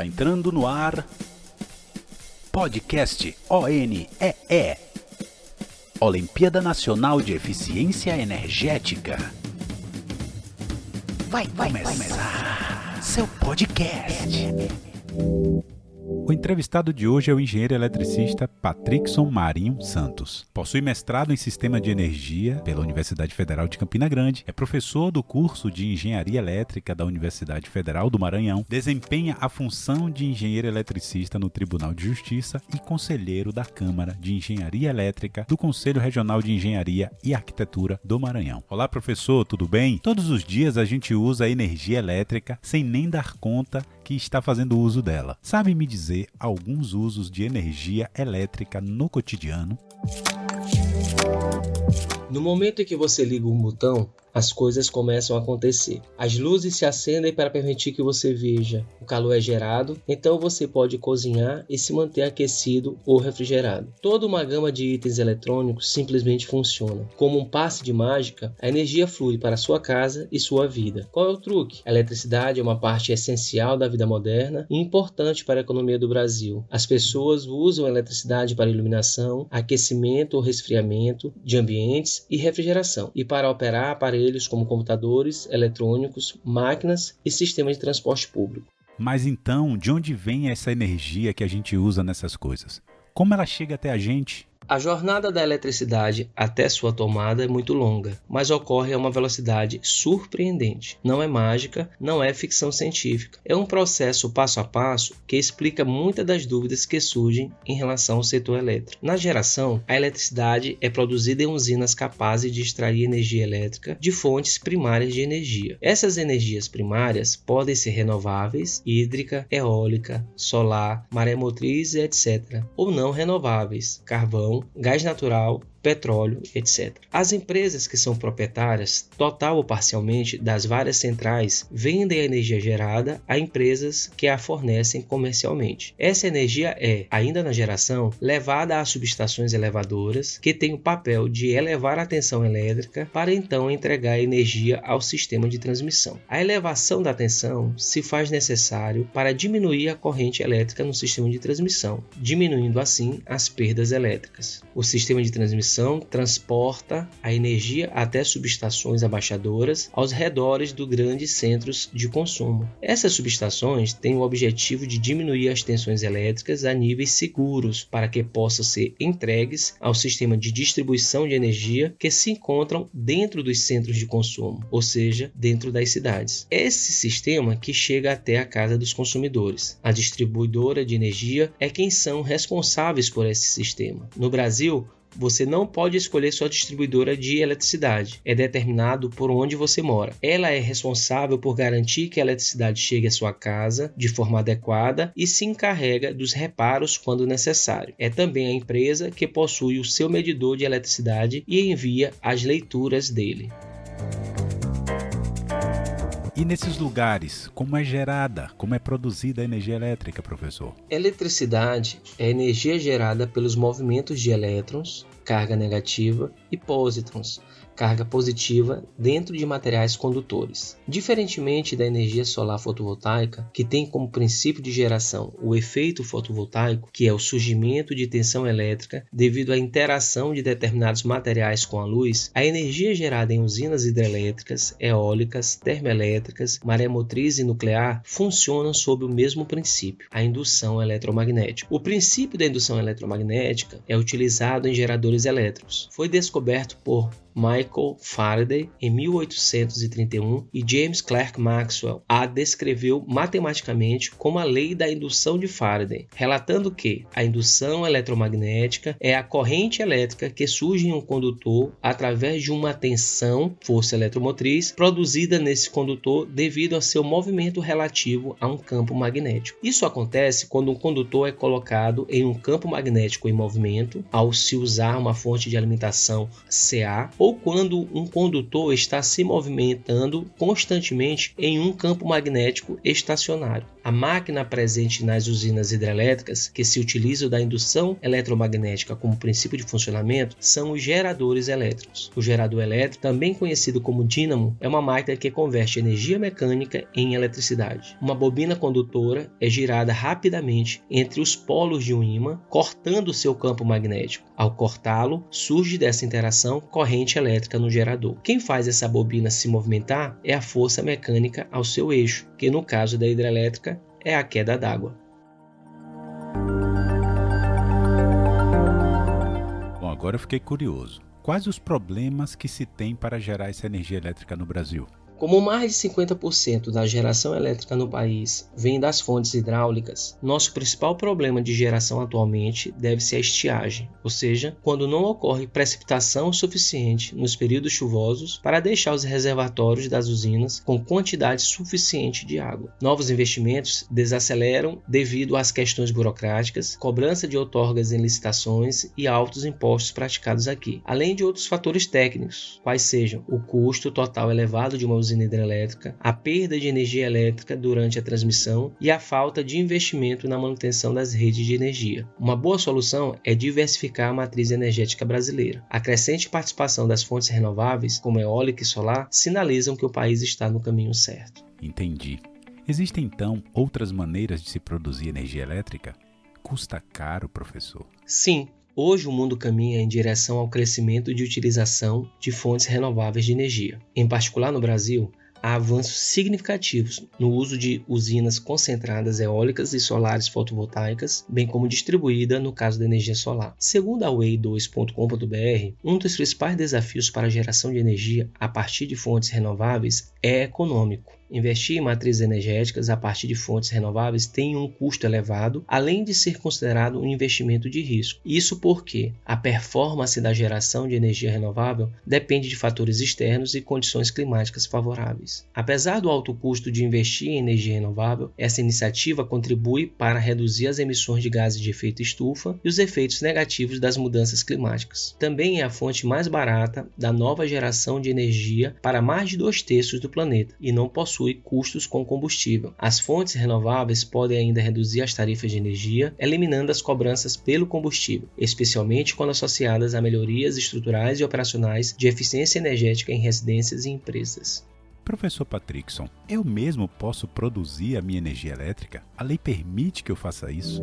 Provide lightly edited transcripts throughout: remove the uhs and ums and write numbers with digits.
Está entrando no ar Podcast ONEE, Olimpíada Nacional de Eficiência Energética. Vai começar seu podcast. O entrevistado de hoje é o engenheiro eletricista Patrickson Marinho Santos. Possui mestrado em Sistema de Energia pela Universidade Federal de Campina Grande, é professor do curso de Engenharia Elétrica da Universidade Federal do Maranhão, desempenha a função de engenheiro eletricista no Tribunal de Justiça e conselheiro da Câmara de Engenharia Elétrica do Conselho Regional de Engenharia e Arquitetura do Maranhão. Olá, professor, tudo bem? Todos os dias a gente usa a energia elétrica sem nem dar conta que está fazendo uso dela. Sabe me dizer alguns usos de energia elétrica no cotidiano? No momento em que você liga um botão, as coisas começam a acontecer. As luzes se acendem para permitir que você veja. O calor é gerado, então você pode cozinhar e se manter aquecido ou refrigerado. Toda uma gama de itens eletrônicos simplesmente funciona. Como um passe de mágica, a energia flui para sua casa e sua vida. Qual é o truque? A eletricidade é uma parte essencial da vida moderna e importante para a economia do Brasil. As pessoas usam a eletricidade para iluminação, aquecimento ou resfriamento de ambientes e refrigeração, e para operar aparelhos como computadores, eletrônicos, máquinas e sistemas de transporte público. Mas então, de onde vem essa energia que a gente usa nessas coisas? Como ela chega até a gente? A jornada da eletricidade até sua tomada é muito longa, mas ocorre a uma velocidade surpreendente. Não é mágica, não é ficção científica. É um processo passo a passo que explica muitas das dúvidas que surgem em relação ao setor elétrico. Na geração, a eletricidade é produzida em usinas capazes de extrair energia elétrica de fontes primárias de energia. Essas energias primárias podem ser renováveis, hídrica, eólica, solar, maré motriz, etc. Ou não renováveis, carvão, gás natural, petróleo, etc. As empresas que são proprietárias, total ou parcialmente, das várias centrais vendem a energia gerada a empresas que a fornecem comercialmente. Essa energia é, ainda na geração, levada às subestações elevadoras, que têm o papel de elevar a tensão elétrica para então entregar a energia ao sistema de transmissão. A elevação da tensão se faz necessário para diminuir a corrente elétrica no sistema de transmissão, diminuindo assim as perdas elétricas. O sistema de transmissão transporta a energia até subestações abaixadoras aos redores dos grandes centros de consumo. Essas subestações têm o objetivo de diminuir as tensões elétricas a níveis seguros para que possam ser entregues ao sistema de distribuição de energia que se encontram dentro dos centros de consumo, ou seja, dentro das cidades. Esse sistema que chega até a casa dos consumidores. A distribuidora de energia é quem são responsáveis por esse sistema. No Brasil, você não pode escolher sua distribuidora de eletricidade. É determinado por onde você mora. Ela é responsável por garantir que a eletricidade chegue à sua casa de forma adequada e se encarrega dos reparos quando necessário. É também a empresa que possui o seu medidor de eletricidade e envia as leituras dele. E nesses lugares, como é gerada, como é produzida a energia elétrica, professor? Eletricidade é energia gerada pelos movimentos de elétrons, carga negativa, e pósitrons, carga positiva, dentro de materiais condutores. Diferentemente da energia solar fotovoltaica, que tem como princípio de geração o efeito fotovoltaico, que é o surgimento de tensão elétrica devido à interação de determinados materiais com a luz, a energia gerada em usinas hidrelétricas, eólicas, termoelétricas, maré motriz e nuclear funcionam sob o mesmo princípio, a indução eletromagnética. O princípio da indução eletromagnética é utilizado em geradores elétricos. Foi descoberto por Michael Faraday em 1831 e James Clerk Maxwell a descreveu matematicamente como a lei da indução de Faraday, relatando que a indução eletromagnética é a corrente elétrica que surge em um condutor através de uma tensão, força eletromotriz, produzida nesse condutor devido ao seu movimento relativo a um campo magnético. Isso acontece quando um condutor é colocado em um campo magnético em movimento, ao se usar uma fonte de alimentação CA, ou ou quando um condutor está se movimentando constantemente em um campo magnético estacionário. A máquina presente nas usinas hidrelétricas, que se utilizam da indução eletromagnética como princípio de funcionamento, são os geradores elétricos. O gerador elétrico, também conhecido como dínamo, é uma máquina que converte energia mecânica em eletricidade. Uma bobina condutora é girada rapidamente entre os polos de um ímã, cortando seu campo magnético. Ao cortá-lo, surge dessa interação corrente elétrica no gerador. Quem faz essa bobina se movimentar é a força mecânica ao seu eixo, que no caso da hidrelétrica é a queda d'água. Bom, agora eu fiquei curioso. Quais os problemas que se tem para gerar essa energia elétrica no Brasil? Como mais de 50% da geração elétrica no país vem das fontes hidráulicas, nosso principal problema de geração atualmente deve-se à estiagem, ou seja, quando não ocorre precipitação suficiente nos períodos chuvosos para deixar os reservatórios das usinas com quantidade suficiente de água. Novos investimentos desaceleram devido às questões burocráticas, cobrança de outorgas em licitações e altos impostos praticados aqui, além de outros fatores técnicos, quais sejam o custo total elevado de uma usina hidrelétrica, a perda de energia elétrica durante a transmissão e a falta de investimento na manutenção das redes de energia. Uma boa solução é diversificar a matriz energética brasileira. A crescente participação das fontes renováveis, como eólica e solar, sinalizam que o país está no caminho certo. Entendi. Existem então outras maneiras de se produzir energia elétrica? Custa caro, professor? Sim. Hoje o mundo caminha em direção ao crescimento de utilização de fontes renováveis de energia. Em particular no Brasil, há avanços significativos no uso de usinas concentradas eólicas e solares fotovoltaicas, bem como distribuída no caso da energia solar. Segundo a way2.com.br, um dos principais desafios para a geração de energia a partir de fontes renováveis é econômico. Investir em matrizes energéticas a partir de fontes renováveis tem um custo elevado, além de ser considerado um investimento de risco. Isso porque a performance da geração de energia renovável depende de fatores externos e condições climáticas favoráveis. Apesar do alto custo de investir em energia renovável, essa iniciativa contribui para reduzir as emissões de gases de efeito estufa e os efeitos negativos das mudanças climáticas. Também é a fonte mais barata da nova geração de energia para mais de 2/3 do planeta e não possui custos com combustível. As fontes renováveis podem ainda reduzir as tarifas de energia, eliminando as cobranças pelo combustível, especialmente quando associadas a melhorias estruturais e operacionais de eficiência energética em residências e empresas. Professor Patrickson, eu mesmo posso produzir a minha energia elétrica? A lei permite que eu faça isso?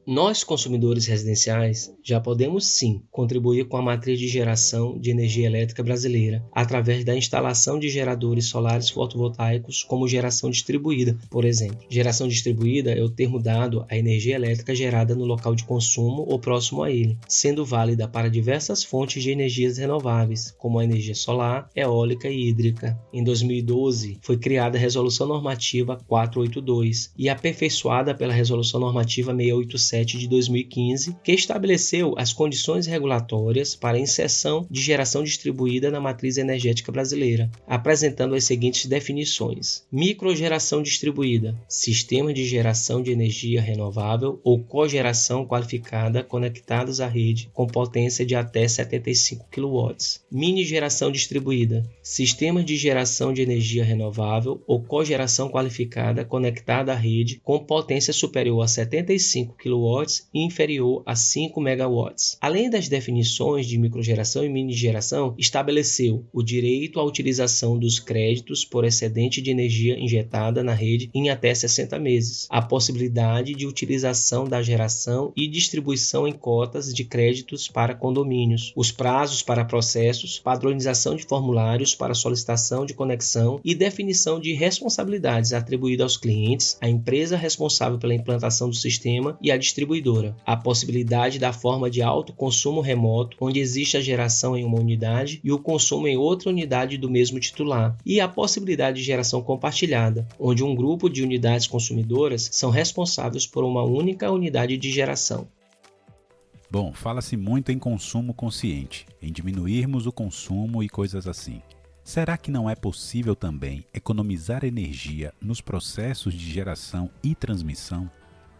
Nós, consumidores residenciais, já podemos sim contribuir com a matriz de geração de energia elétrica brasileira através da instalação de geradores solares fotovoltaicos como geração distribuída, por exemplo. Geração distribuída é o termo dado à energia elétrica gerada no local de consumo ou próximo a ele, sendo válida para diversas fontes de energias renováveis, como a energia solar, eólica e hídrica. Em 2012, foi criada a Resolução Normativa 482 e aperfeiçoada pela Resolução Normativa 687 de 2015, que estabeleceu as condições regulatórias para a inserção de geração distribuída na matriz energética brasileira, apresentando as seguintes definições: microgeração distribuída, sistema de geração de energia renovável ou cogeração qualificada conectados à rede com potência de até 75 kW. Mini geração distribuída, sistema de geração de energia renovável ou cogeração qualificada conectada à rede com potência superior a 75 kW e inferior a 5 MW. Além das definições de microgeração e minigeração, estabeleceu o direito à utilização dos créditos por excedente de energia injetada na rede em até 60 meses, a possibilidade de utilização da geração e distribuição em cotas de créditos para condomínios, os prazos para processos, padronização de formulários para solicitação de conexão e definição de responsabilidades atribuídas aos clientes, à empresa responsável pela implantação do sistema e à distribuidora, a possibilidade da forma de autoconsumo remoto, onde existe a geração em uma unidade e o consumo em outra unidade do mesmo titular, e a possibilidade de geração compartilhada, onde um grupo de unidades consumidoras são responsáveis por uma única unidade de geração. Bom, fala-se muito em consumo consciente, em diminuirmos o consumo e coisas assim. Será que não é possível também economizar energia nos processos de geração e transmissão?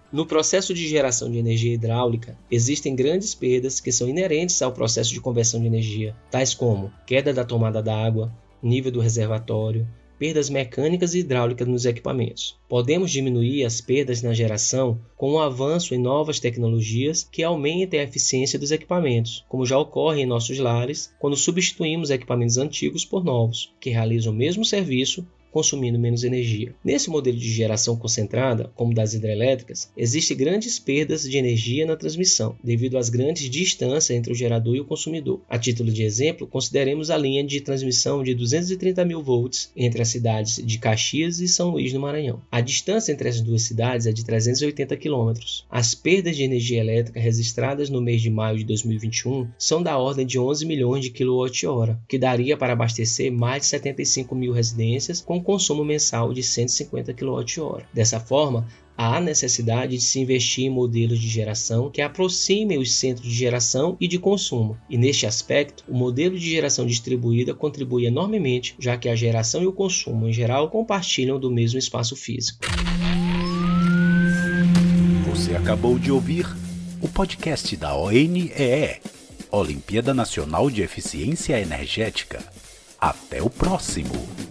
No processo de geração de energia hidráulica, existem grandes perdas que são inerentes ao processo de conversão de energia, tais como queda da tomada d'água, nível do reservatório, perdas mecânicas e hidráulicas nos equipamentos. Podemos diminuir as perdas na geração com o avanço em novas tecnologias que aumentem a eficiência dos equipamentos, como já ocorre em nossos lares quando substituímos equipamentos antigos por novos, que realizam o mesmo serviço, consumindo menos energia. Nesse modelo de geração concentrada, como das hidrelétricas, existem grandes perdas de energia na transmissão, devido às grandes distâncias entre o gerador e o consumidor. A título de exemplo, consideremos a linha de transmissão de 230 mil volts entre as cidades de Caxias e São Luís, no Maranhão. A distância entre as duas cidades é de 380 km. As perdas de energia elétrica registradas no mês de maio de 2021 são da ordem de 11 milhões de kWh, que daria para abastecer mais de 75 mil residências com consumo mensal de 150 kWh. Dessa forma, há necessidade de se investir em modelos de geração que aproximem os centros de geração e de consumo. E neste aspecto, o modelo de geração distribuída contribui enormemente, já que a geração e o consumo em geral compartilham do mesmo espaço físico. Você acabou de ouvir o podcast da ONEE, Olimpíada Nacional de Eficiência Energética. Até o próximo!